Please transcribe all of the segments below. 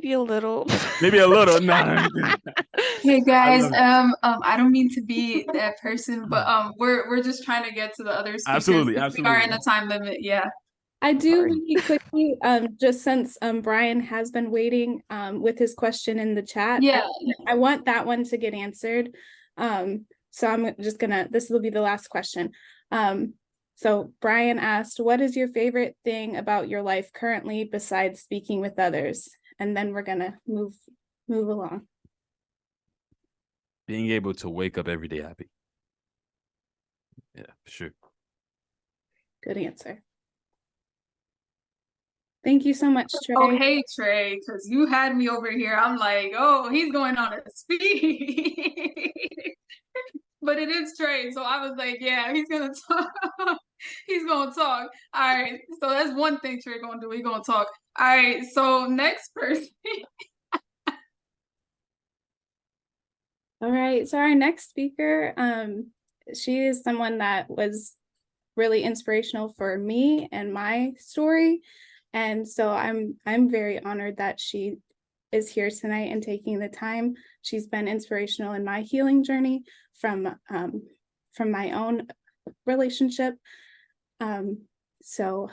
Maybe a little. Maybe a little. No. Hey I guys, love it. I don't mean to be that person, but we're just trying to get to the other speakers Absolutely, because we are in absolutely. a time limit. Yeah, I do sorry. really quickly, just since Brian has been waiting with his question in the chat, Yeah. I want that one to get answered. So I'm just gonna, this will be the last question. So Brian asked, what is your favorite thing about your life currently besides speaking with others? And then we're gonna move along. Being able to wake up every day happy. Yeah, for sure. Good answer. Thank you so much, Trey. Oh, hey Trey, because you had me over here. I'm like, oh, he's going on a speed. But it is Trey, so I was like, yeah, he's gonna talk. He's gonna talk. All right, so that's one thing Trey gonna do. He gonna talk. All right, so next person. All right, so our next speaker, she is someone that was really inspirational for me and my story. And so I'm very honored that she is here tonight and taking the time. She's been inspirational in my healing journey from my own relationship. So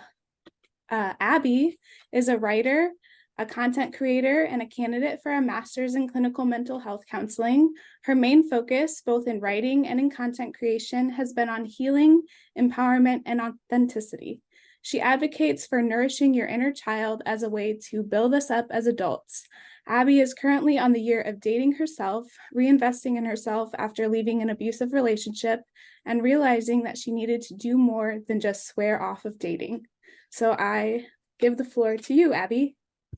Abby is a writer, a content creator, and a candidate for a master's in clinical mental health counseling. Her main focus, both in writing and in content creation, has been on healing, empowerment, and authenticity. She advocates for nourishing your inner child as a way to build us up as adults. Abby is currently on the year of dating herself, reinvesting in herself after leaving an abusive relationship, and realizing that she needed to do more than just swear off of dating. So I give the floor to you, Abby.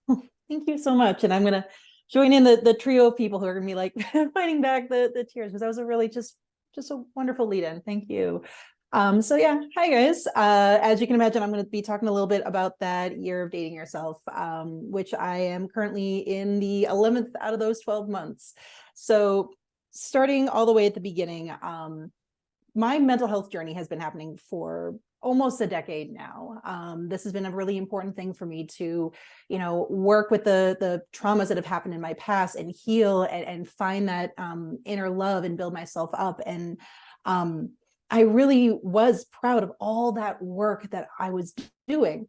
Thank you so much. And I'm going to join in the trio of people who are going to be like fighting back the tears, because that was a really just a wonderful lead in. Thank you. So yeah, hi guys. As you can imagine, I'm going to be talking a little bit about that year of dating yourself, which I am currently in the 11th out of those 12 months. So starting all the way at the beginning, my mental health journey has been happening for almost a decade now. This has been a really important thing for me to, work with the traumas that have happened in my past and heal and find that inner love and build myself up. And I really was proud of all that work that I was doing.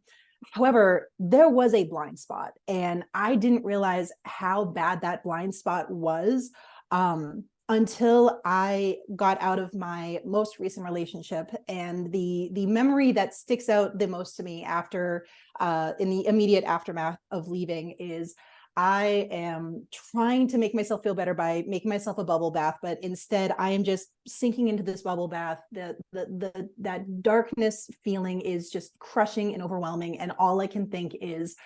However, there was a blind spot, and I didn't realize how bad that blind spot was until I got out of my most recent relationship. And the memory that sticks out the most to me after in the immediate aftermath of leaving is I am trying to make myself feel better by making myself a bubble bath, but instead I am just sinking into this bubble bath. That darkness feeling is just crushing and overwhelming, and all I can think is,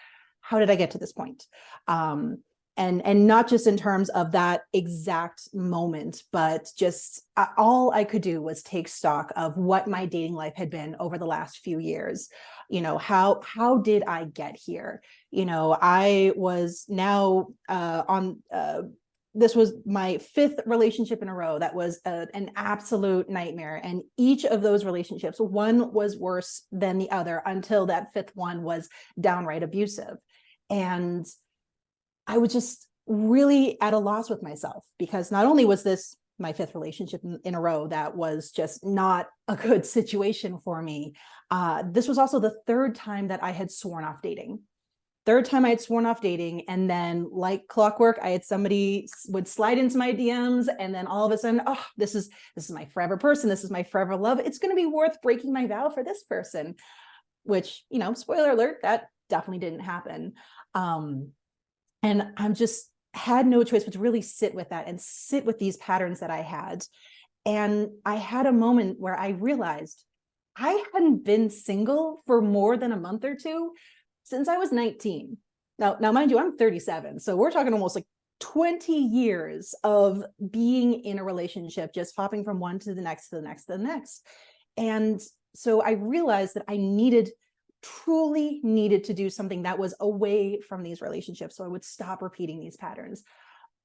how did I get to this point? And not just in terms of that exact moment, but just all I could do was take stock of what my dating life had been over the last few years. How did I get here? I was now this was my 5th relationship in a row that was an absolute nightmare. And each of those relationships, one was worse than the other until that 5th one was downright abusive. And I was just really at a loss with myself, because not only was this my 5th relationship in a row that was just not a good situation for me, this was also the 3rd time that I had sworn off dating. 3rd time I had sworn off dating, and then like clockwork, I had somebody would slide into my DMs, and then all of a sudden, oh, this is my forever person. This is my forever love. It's going to be worth breaking my vow for this person, which, spoiler alert, that definitely didn't happen. And I'm just had no choice but to really sit with that and sit with these patterns that I had. And I had a moment where I realized I hadn't been single for more than a month or two since I was 19. Now, mind you, I'm 37. So we're talking almost like 20 years of being in a relationship, just hopping from one to the next, to the next, to the next. And so I realized that I truly needed to do something that was away from these relationships, so I would stop repeating these patterns.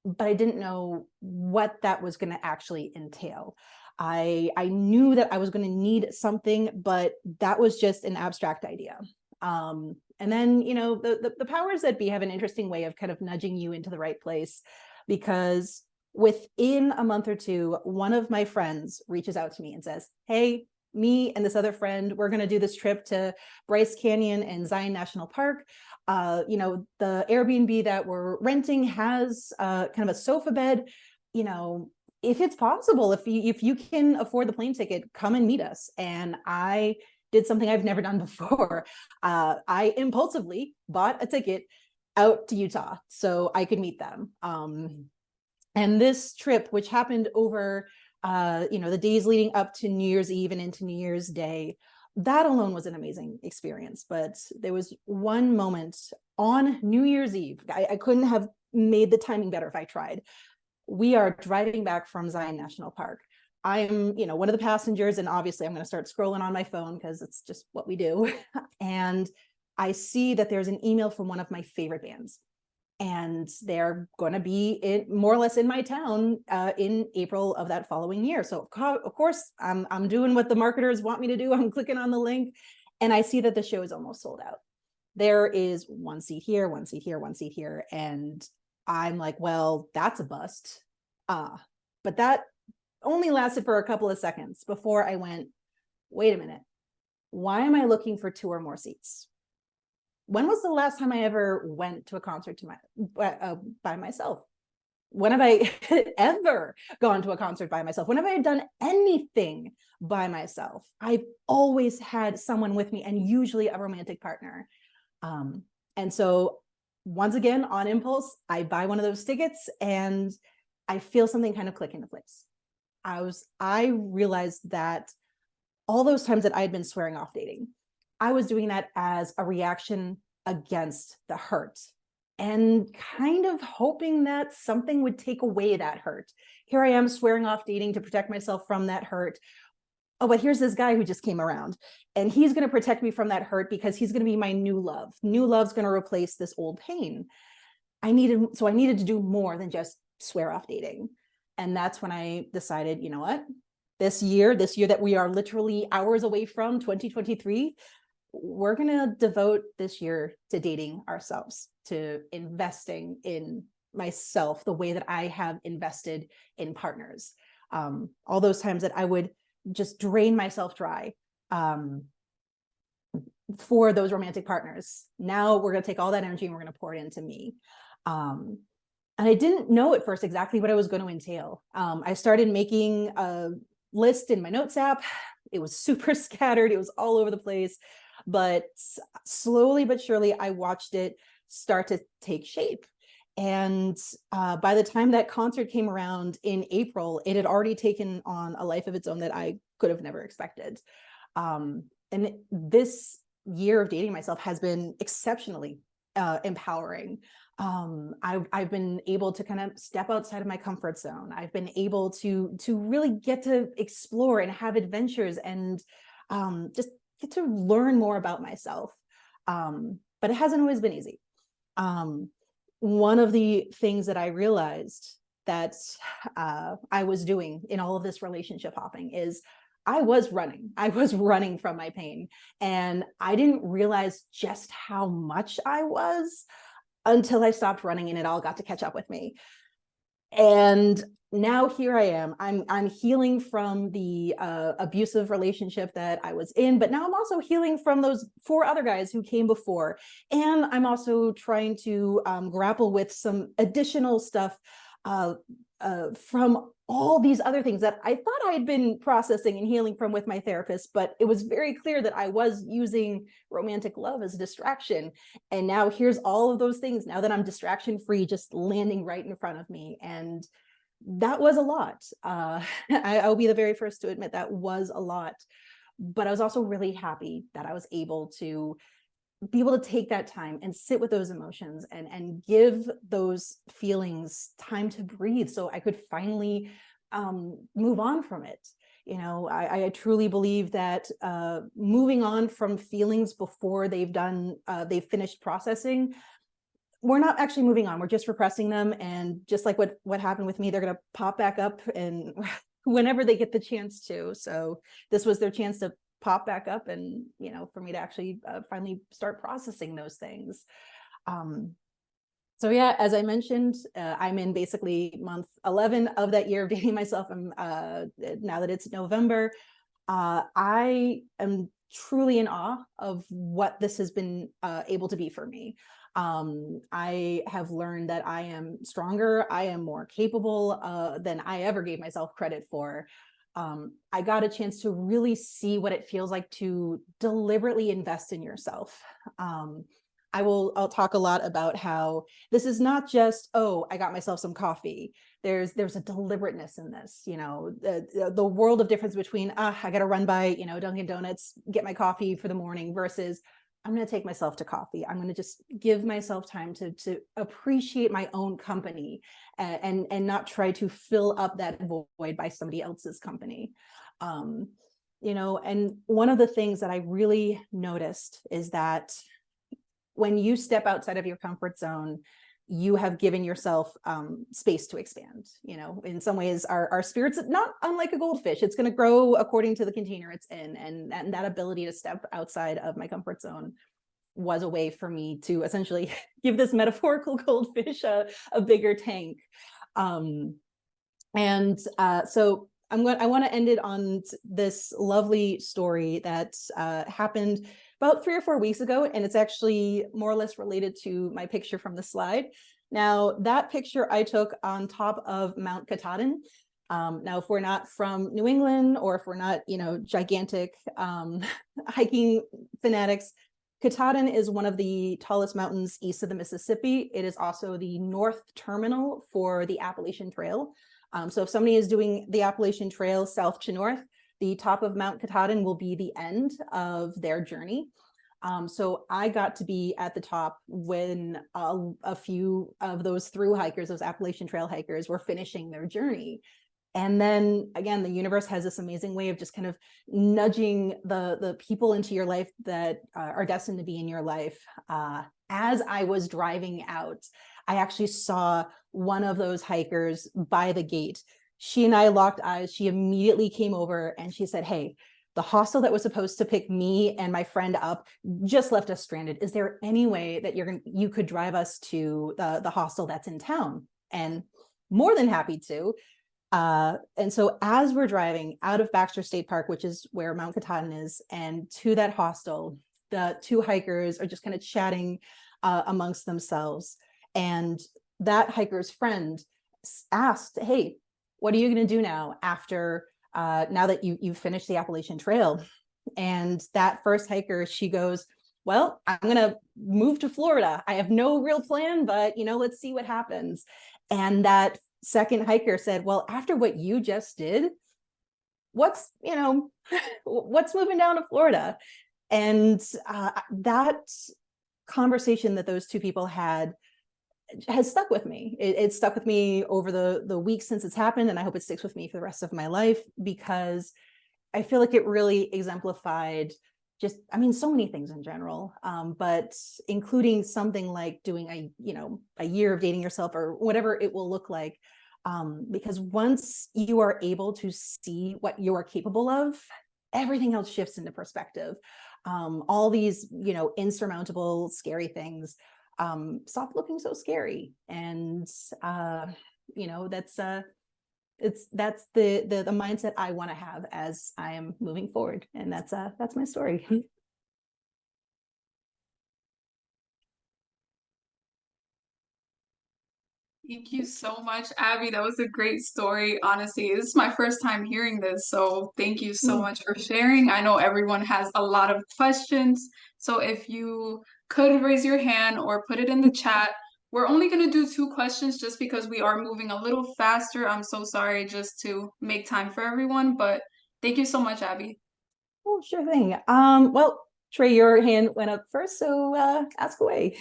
But I didn't know what that was going to actually entail. I knew that I was going to need something, but that was just an abstract idea. And then, you know, the powers that be have an interesting way of kind of nudging you into the right place, because within a month or two, one of my friends reaches out to me and says, hey, me and this other friend, we're going to do this trip to Bryce Canyon and Zion National Park. You know, the Airbnb that we're renting has kind of a sofa bed. You know, if it's possible, if you can afford the plane ticket, come and meet us. And I did something I've never done before. I impulsively bought a ticket out to Utah so I could meet them. And this trip, which happened over, you know, the days leading up to New Year's Eve and into New Year's Day, that alone was an amazing experience. But there was one moment on New Year's Eve, I couldn't have made the timing better if I tried. We are driving back from Zion National Park. I'm, you know, one of the passengers, and obviously I'm going to start scrolling on my phone because it's just what we do. And I see that there's an email from one of my favorite bands, and they're going to be more or less in my town in April of that following year. So of course I'm doing what the marketers want me to do. I'm clicking on the link, and I see that the show is almost sold out. There is one seat here, one seat here, one seat here. And I'm like, well, that's a bust. But that only lasted for a couple of seconds before I went, wait a minute, why am I looking for 2 or more seats? When was the last time I ever went to a concert by myself? When have I ever gone to a concert by myself? When have I done anything by myself? I've always had someone with me, and usually a romantic partner. And so once again, on impulse, I buy one of those tickets and I feel something kind of click into place. I realized that all those times that I had been swearing off dating, I was doing that as a reaction against the hurt and kind of hoping that something would take away that hurt. Here I am swearing off dating to protect myself from that hurt. Oh, but here's this guy who just came around, and he's going to protect me from that hurt because he's going to be my new love. New love's going to replace this old pain. I needed to do more than just swear off dating. And that's when I decided, you know what, this year that we are literally hours away from, 2023, we're going to devote this year to dating ourselves, to investing in myself the way that I have invested in partners. All those times that I would just drain myself dry for those romantic partners. Now we're going to take all that energy and we're going to pour it into me. And I didn't know at first exactly what I was going to entail. I started making a list in my notes app. It was super scattered. It was all over the place. But slowly but surely, I watched it start to take shape. And by the time that concert came around in April, it had already taken on a life of its own that I could have never expected. And this year of dating myself has been exceptionally empowering. I've been able to kind of step outside of my comfort zone. I've been able to really get to explore and have adventures and just get to learn more about myself. But it hasn't always been easy. One of the things that I realized that I was doing in all of this relationship hopping is I was running from my pain, and I didn't realize just how much I was until I stopped running and it all got to catch up with me. And now here I am. I'm healing from the abusive relationship that I was in, but now I'm also healing from those 4 other guys who came before. And I'm also trying to grapple with some additional stuff from all these other things that I thought I had been processing and healing from with my therapist, but it was very clear that I was using romantic love as a distraction. And now here's all of those things, now that I'm distraction free, just landing right in front of me. And that was a lot. I'll be the very first to admit that was a lot, but I was also really happy that I was able to be able to take that time and sit with those emotions and give those feelings time to breathe so I could finally move on from it. You know, I truly believe that moving on from feelings before they've finished processing, we're not actually moving on. We're just repressing them. And just like what happened with me, they're going to pop back up and whenever they get the chance to. So this was their chance to pop back up, and for me to actually finally start processing those things. So yeah, as I mentioned, I'm in basically month 11 of that year of dating myself. I'm now that it's November, I am truly in awe of what this has been able to be for me. I have learned that I am stronger, I am more capable than I ever gave myself credit for. I got a chance to really see what it feels like to deliberately invest in yourself. I'll talk a lot about how this is not just, oh, I got myself some coffee. There's a deliberateness in this, the world of difference between, I got to run by, Dunkin' Donuts, get my coffee for the morning, versus I'm going to take myself to coffee. I'm going to just give myself time to appreciate my own company, and not try to fill up that void by somebody else's company. And one of the things that I really noticed is that when you step outside of your comfort zone, you have given yourself space to expand. In some ways, our spirit's not unlike a goldfish. It's going to grow according to the container it's in. And that ability to step outside of my comfort zone was a way for me to essentially give this metaphorical goldfish a bigger tank. So I want to end it on this lovely story that happened about 3 or 4 weeks ago, and it's actually more or less related to my picture from the slide. Now, that picture I took on top of Mount Katahdin. Now, if we're not from New England, or if we're not, gigantic hiking fanatics, Katahdin is one of the tallest mountains east of the Mississippi. It is also the north terminal for the Appalachian Trail. So if somebody is doing the Appalachian Trail south to north, the top of Mount Katahdin will be the end of their journey. So I got to be at the top when a few of those through hikers, those Appalachian Trail hikers, were finishing their journey. And then again, the universe has this amazing way of just kind of nudging the people into your life that are destined to be in your life. As I was driving out, I actually saw one of those hikers by the gate. She and I locked eyes. She immediately came over and she said, "Hey, the hostel that was supposed to pick me and my friend up just left us stranded. Is there any way that you could drive us to the hostel that's in town?" And more than happy to. And so as we're driving out of Baxter State Park, which is where Mount Katahdin is, and to that hostel, the two hikers are just kind of chatting amongst themselves. And that hiker's friend asked, "Hey, what are you going to do now after now that you've finished the Appalachian Trail?" And that first hiker, she goes, "Well, I'm going to move to Florida. I have no real plan, but let's see what happens." And that second hiker said, "Well, after what you just did, what's moving down to Florida?" And that conversation that those two people had has stuck with me. It stuck with me over the weeks since it's happened, and I hope it sticks with me for the rest of my life, because I feel like it really exemplified so many things in general, but including something like doing a year of dating yourself, or whatever it will look like. Because once you are able to see what you are capable of, everything else shifts into perspective. All these, insurmountable, scary things stop looking so scary. And that's the mindset I want to have as I am moving forward. And that's my story. Thank you so much, Abby. That was a great story. Honestly, this is my first time hearing this, so thank you so much for sharing. I know everyone has a lot of questions, so if you could raise your hand or put it in the chat. We're only going to do 2 questions just because we are moving a little faster. I'm so sorry, just to make time for everyone, but thank you so much, Abby. Oh, sure thing. Well, Trey, your hand went up first, so ask away.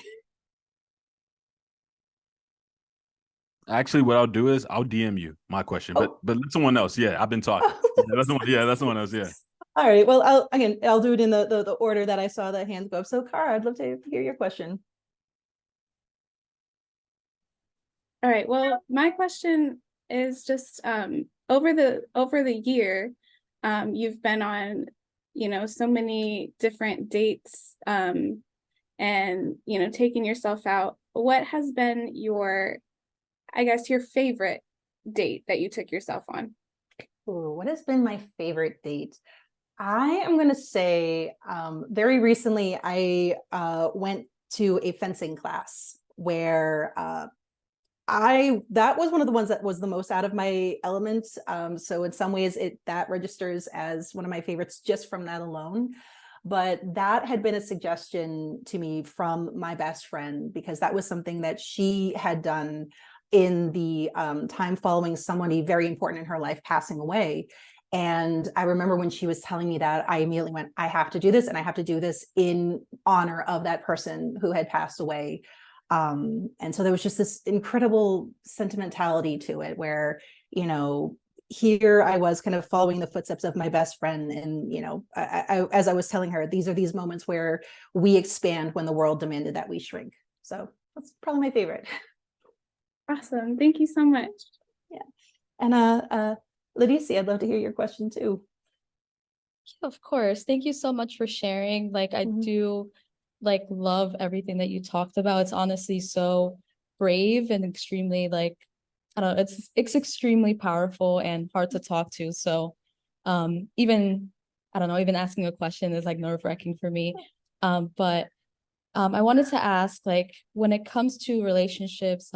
Actually, what I'll do is I'll DM you my question, but let someone else. Yeah, I've been talking. That's someone else. Yeah. All right. Well, I'll do it in the order that I saw the hands go up. So, Cara, I'd love to hear your question. All right. Well, my question is just over the year, you've been on so many different dates, and, taking yourself out. What has been your favorite date that you took yourself on? Ooh, what has been my favorite date? I am going to say very recently I went to a fencing class where that was one of the ones that was the most out of my element. So in some ways that registers as one of my favorites just from that alone. But that had been a suggestion to me from my best friend, because that was something that she had done in the time following somebody very important in her life passing away. And I remember when she was telling me that, I immediately went, I have to do this, and I have to do this in honor of that person who had passed away. And so there was just this incredible sentimentality to it where, here I was kind of following the footsteps of my best friend. And, as I was telling her, these are these moments where we expand when the world demanded that we shrink. So that's probably my favorite. Awesome. Thank you so much. Yeah. And Leticia, I'd love to hear your question too. Of course. Thank you so much for sharing. I do love everything that you talked about. It's honestly so brave and extremely I don't know, it's extremely powerful and hard to talk to. So even I don't know, even asking a question is nerve-wracking for me. But I wanted to ask, when it comes to relationships,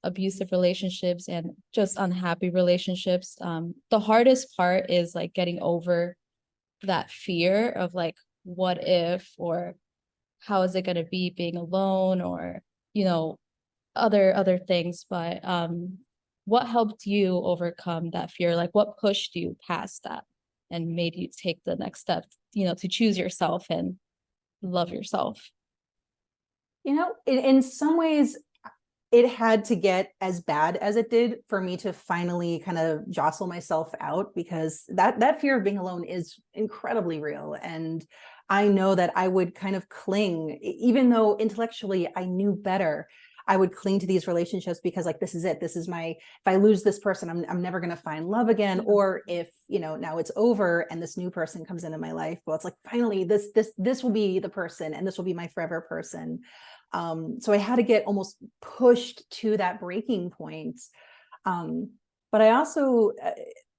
abusive relationships and just unhappy relationships, the hardest part is getting over that fear of what if, or how is it going to be being alone, or other things. But what helped you overcome that fear? What pushed you past that and made you take the next step, to choose yourself and love yourself? In some ways it had to get as bad as it did for me to finally kind of jostle myself out, because that fear of being alone is incredibly real. And I know that I would kind of cling, even though intellectually I knew better. I would cling to these relationships because this is it. This is if I lose this person, I'm never going to find love again. Yeah. Or if, now it's over and this new person comes into my life, well, it's finally this will be the person, and this will be my forever person. So I had to get almost pushed to that breaking point. But I also,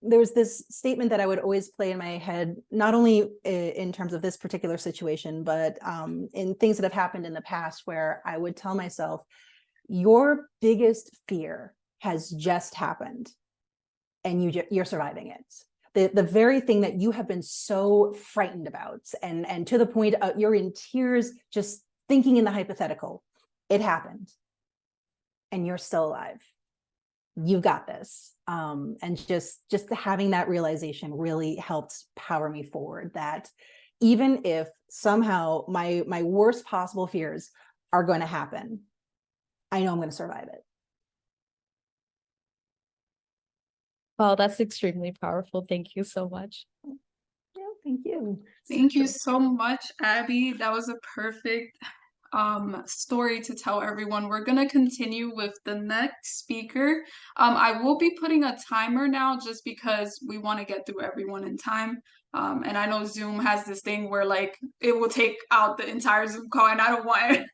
there was this statement that I would always play in my head, not only in terms of this particular situation, but in things that have happened in the past, where I would tell myself, your biggest fear has just happened and you're surviving it. The very thing that you have been so frightened about, and to the point you're in tears just thinking in the hypothetical, it happened and you're still alive. You've got this. And just having that realization really helped power me forward, that even if somehow my worst possible fears are going to happen, I know I'm going to survive it. Well, that's extremely powerful. Thank you so much. Yeah, thank you. Thank you so much, Abby. That was a perfect story to tell everyone. We're gonna continue with the next speaker. I will be putting a timer now, just because we want to get through everyone in time. And I know Zoom has this thing where it will take out the entire Zoom call, and I don't want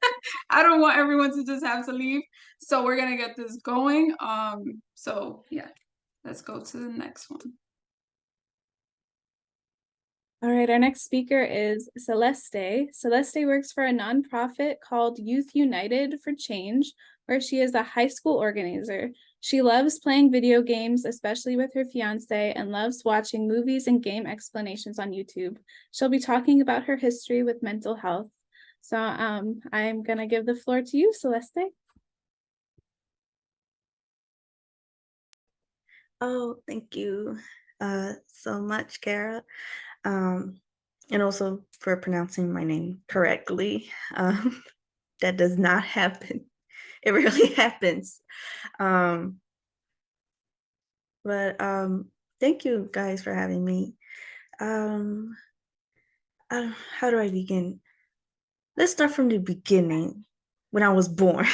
I don't want everyone to just have to leave. So we're gonna get this going. So yeah, let's go to the next one. All right, our next speaker is Celeste. Celeste works for a nonprofit called Youth United for Change, where she is a high school organizer. She loves playing video games, especially with her fiance, and loves watching movies and game explanations on YouTube. She'll be talking about her history with mental health. So I'm gonna give the floor to you, Celeste. Oh, thank you so much, Kara. And also for pronouncing my name correctly. That does not happen. It rarely happens. But thank you guys for having me. How do I begin? Let's start from the beginning, when I was born.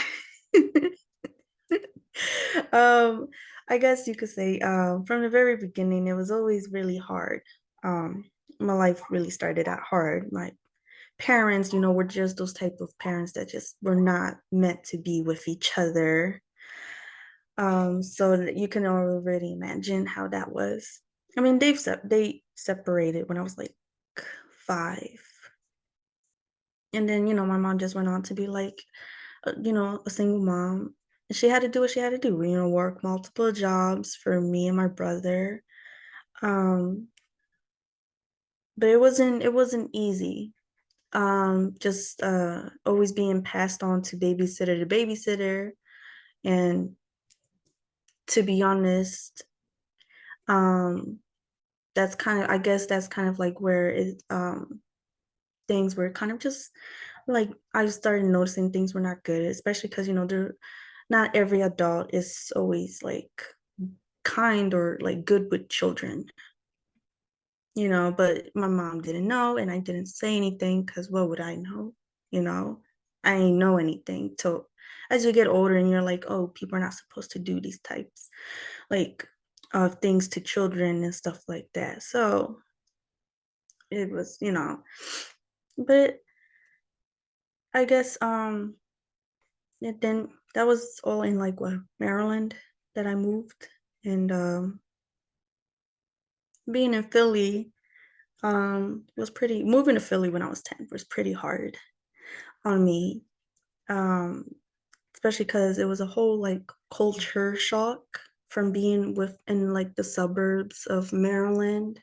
I guess you could say from the very beginning, it was always really hard. my life really started out hard. My parents, were just those type of parents that just were not meant to be with each other. So you can already imagine how that was. I mean, they separated when I was like 5. And then, my mom just went on to be like, a single mom. She had to do what she had to do, work multiple jobs for me and my brother. But it wasn't easy. Just always being passed on to babysitter to babysitter. And to be honest, that's kind of, I guess that's kind of like where things were kind of just like, I started noticing things were not good, especially because, not every adult is always like kind or like good with children, but my mom didn't know and I didn't say anything because what would I know? I ain't know anything till as you get older and you're like, oh, people are not supposed to do these types like of things to children and stuff like that. So it was, but I guess then that was all in like Maryland that I moved. And being in Philly was pretty, moving to Philly when I was 10 was pretty hard on me. Especially because it was a whole like culture shock from being in like the suburbs of Maryland.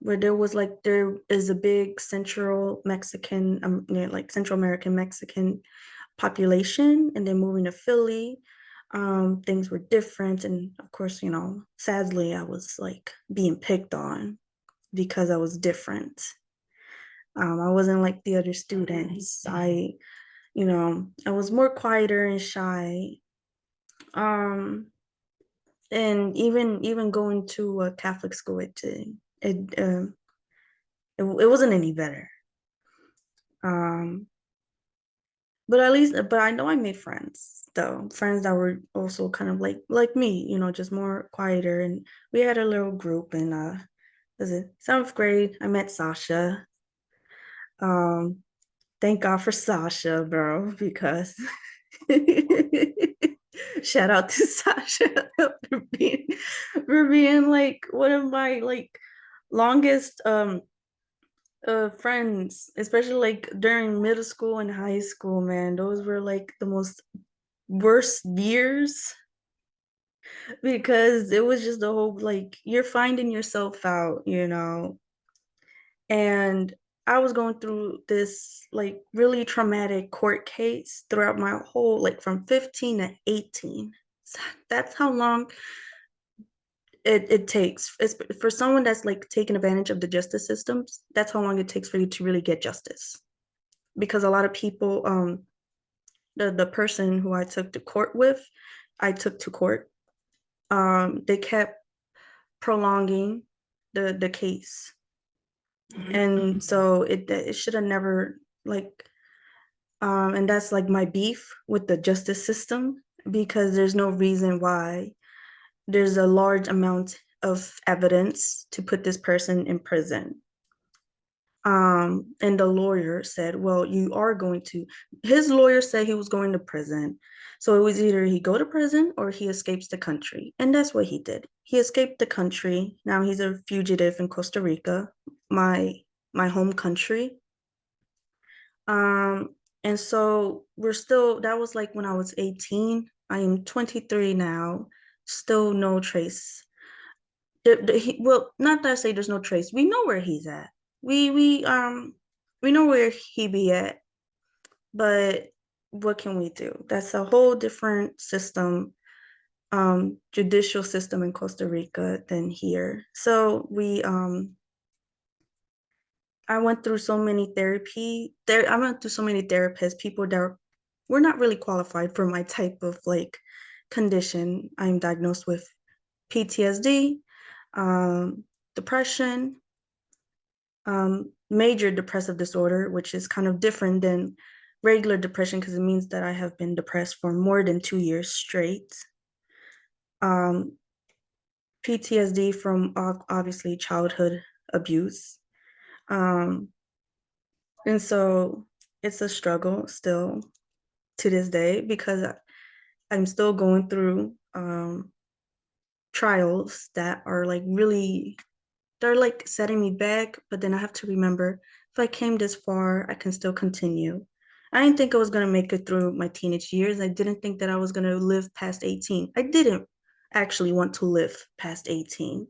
Where there is a big Central Mexican, like Central American Mexican population, and then moving to Philly, things were different. And of course, sadly, I was like being picked on because I was different. I wasn't like the other students. I was more quieter and shy. And even going to a Catholic school, it wasn't any better. But I know I made friends though, friends that were also kind of like me, just more quieter. And we had a little group in was it 7th grade? I met Sasha. Thank God for Sasha, bro, because shout out to Sasha for being like one of my like longest friends, especially like during middle school and high school. Man, those were like the most worst years because it was just the whole like you're finding yourself out, and I was going through this like really traumatic court case throughout my whole like from 15 to 18. That's how long it takes. It's for someone that's like taking advantage of the justice systems. That's how long it takes for you to really get justice. Because a lot of people, the person who I took to court with, they kept prolonging the case. And so it should have never like and that's like my beef with the justice system, because there's no reason why there's a large amount of evidence to put this person in prison. And the lawyer said, well, his lawyer said he was going to prison. So it was either he go to prison or he escapes the country. And that's what he did. He escaped the country. Now he's a fugitive in Costa Rica, my home country. And so that was like when I was 18. I am 23 now, still no trace. Well, not that I say there's no trace. We know where he's at. We know where he be at, but what can we do? That's a whole different system, judicial system in Costa Rica than here. So I went through so many I went through so many therapists, people that were not really qualified for my type of like condition. I'm diagnosed with PTSD, depression, major depressive disorder, which is kind of different than regular depression because it means that I have been depressed for more than 2 years straight. PTSD from obviously childhood abuse. And so it's a struggle still to this day because I'm still going through trials that are like really, they're like setting me back, but then I have to remember if I came this far, I can still continue. I didn't think I was going to make it through my teenage years. I didn't think that I was going to live past 18. I didn't actually want to live past 18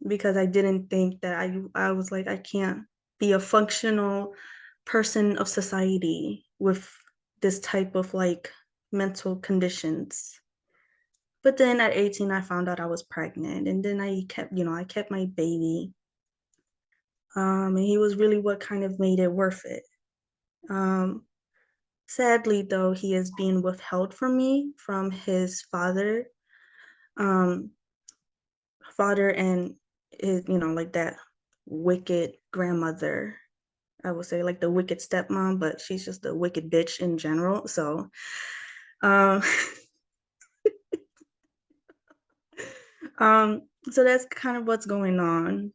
because I didn't think that I was like, I can't be a functional person of society with this type of like mental conditions. But then at 18, I found out I was pregnant, and then I kept my baby. And he was really what kind of made it worth it. Sadly, though, he is being withheld from me from his father. Father and his, like that wicked grandmother. I would say like the wicked stepmom, but she's just a wicked bitch in general. So, um, so that's kind of what's going on.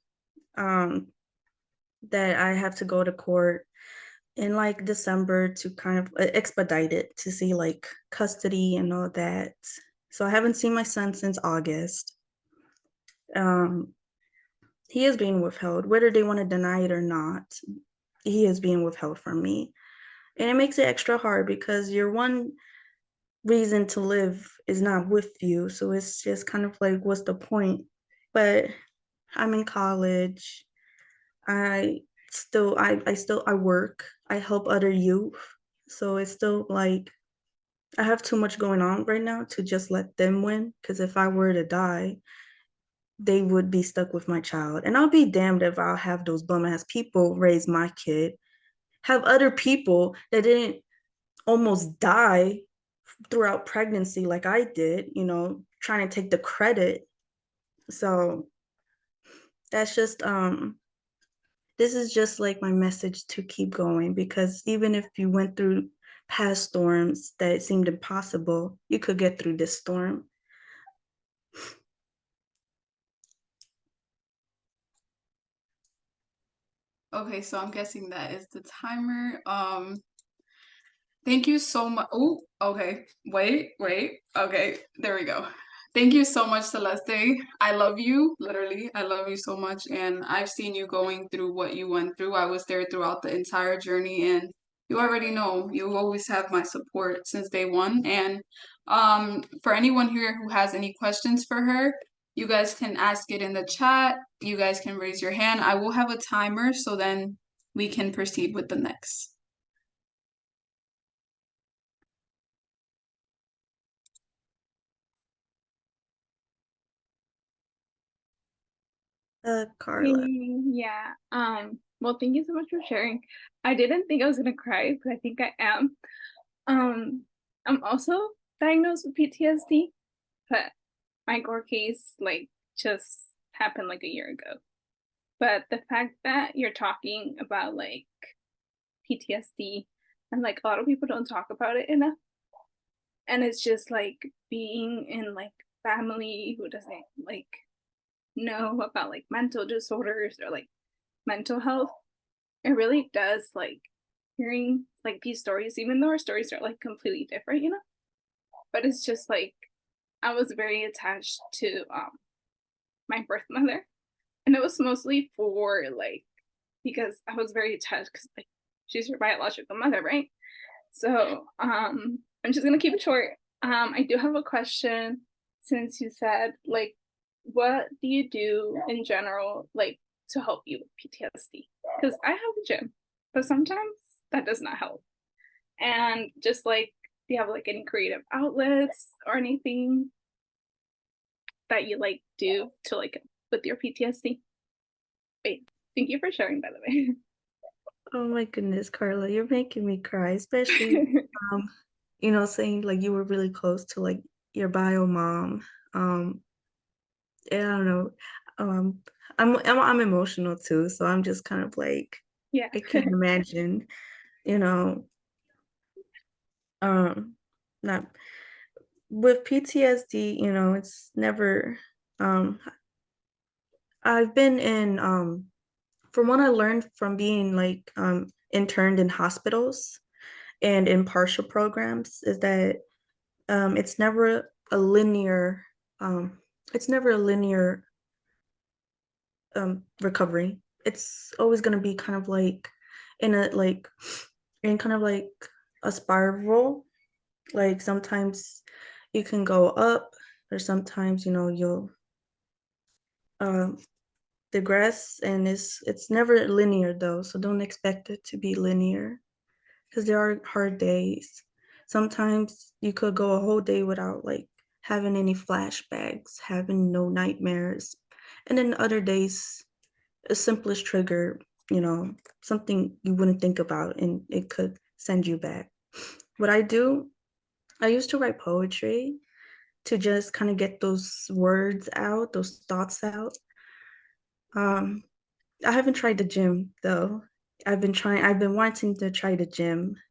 That I have to go to court in like December to kind of expedite it to see like custody and all that. So I haven't seen my son since August. He is being withheld, whether they want to deny it or not. He is being withheld from me. And it makes it extra hard because your one reason to live is not with you. So it's just kind of like, what's the point? But I'm in college. I work. I help other youth. So it's still like I have too much going on right now to just let them win. Because if I were to die, they would be stuck with my child. And I'll be damned if I'll have those bum ass people raise my kid, have other people that didn't almost die throughout pregnancy like I did, trying to take the credit. So that's just this is just like my message to keep going, because even if you went through past storms that seemed impossible, you could get through this storm. Okay, so I'm guessing that is the timer. Thank you so much. Oh, okay. Wait. Okay, there we go. Thank you so much, Celeste. I love you, literally. I love you so much. And I've seen you going through what you went through. I was there throughout the entire journey, and you already know you always have my support since day one. And for anyone here who has any questions for her, you guys can ask it in the chat. You guys can raise your hand. I will have a timer so then we can proceed with the next. Carla. Yeah. Well, thank you so much for sharing. I didn't think I was gonna cry, but I think I am. I'm also diagnosed with PTSD, but my gore case like just happened like a year ago. But the fact that you're talking about like PTSD and like a lot of people don't talk about it enough, and it's just like being in like family who doesn't like know about like mental disorders or like mental health, it really does like hearing like these stories, even though our stories are like completely different, but it's just like I was very attached to my birth mother, and it was mostly for like because I was very attached because like she's your biological mother, right? So I'm just gonna keep it short. I do have a question, since you said like what do you do in general like to help you with PTSD? Because I have a gym, but sometimes that does not help. And just like, do you have like any creative outlets or anything that you like do to like with your PTSD? Wait, thank you for sharing, by the way. Oh my goodness, Carla, you're making me cry, especially saying like you were really close to like your bio mom. I don't know. I'm emotional too, so I'm just kind of like, Yeah. I can't imagine, not with PTSD, you know, it's never I've been in from what I learned from being like interned in hospitals and in partial programs is that it's never a linear it's never a linear recovery. It's always going to be kind of like in a like in kind of like a spiral. Like sometimes you can go up, or sometimes, you know, you'll digress, and it's never linear though, so don't expect it to be linear because there are hard days. Sometimes you could go a whole day without like having any flashbacks, having no nightmares, and then other days a simplest trigger, you know, something you wouldn't think about, and it could send you back. What I do, I used to write poetry to just kind of get those words out, those thoughts out. I haven't tried the gym though. I've been wanting to try the gym,